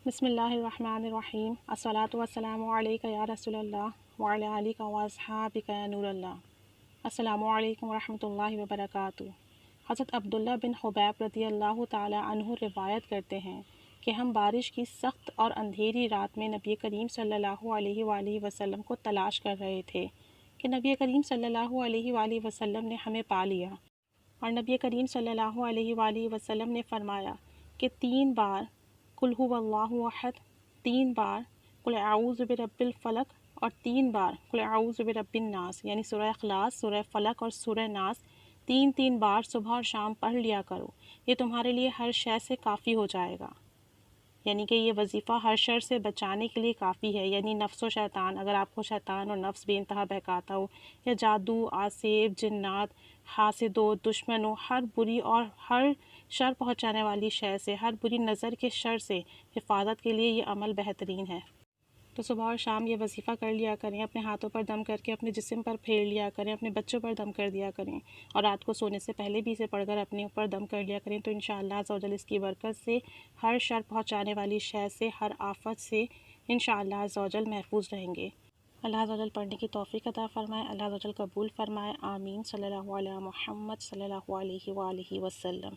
بسم اللہ الرحمن الرحیم الصلاۃ والسلام علیک یا رسول اللہ وعلی آلک و اصحابک یا نور اللہ۔ السلام علیکم ورحمۃ اللہ وبرکاتہ۔ حضرت عبداللہ بن حبیب رضی اللہ تعالی عنہ روایت کرتے ہیں کہ ہم بارش کی سخت اور اندھیری رات میں نبی کریم صلی اللہ علیہ وآلہ وسلم کو تلاش کر رہے تھے کہ نبی کریم صلی اللہ علیہ وآلہ وسلم نے ہمیں پا لیا، اور نبی کریم صلی اللہ علیہ وآلہ وسلم نے فرمایا کہ 3 بار قل هو اللہ احد، 3 بار قل اعوذ برب الفلق، اور 3 بار قل اعوذ برب الناس، یعنی سورہ اخلاص، سورہ فلق اور سورہ ناس 3 بار صبح اور شام پڑھ لیا کرو، یہ تمہارے لیے ہر شے سے کافی ہو جائے گا۔ یعنی کہ یہ وظیفہ ہر شر سے بچانے کے لیے کافی ہے، یعنی نفس و شیطان، اگر آپ کو شیطان اور نفس بے انتہا بہکاتا ہو، یا جادو، آسیب، جنات، حاسدوں، دشمنوں، ہر بری اور ہر شر پہنچانے والی شے سے، ہر بری نظر کے شر سے حفاظت کے لیے یہ عمل بہترین ہے۔ تو صبح اور شام یہ وظیفہ کر لیا کریں، اپنے ہاتھوں پر دم کر کے اپنے جسم پر پھیر لیا کریں، اپنے بچوں پر دم کر دیا کریں، اور رات کو سونے سے پہلے بھی اسے پڑھ کر اپنے اوپر دم کر لیا کریں، تو انشاءاللہ عز و جل اس کی برکت سے ہر شر پہنچانے والی شے سے، ہر آفت سے انشاءاللہ عز و جل محفوظ رہیں گے۔ اللہ عز و جل پڑھنے کی توفیق عطا فرمائے، اللہ عز و جل قبول فرمائے، آمین۔ صلی اللہ علیہ محمد صلی اللہ علیہ وآلہ وسلم۔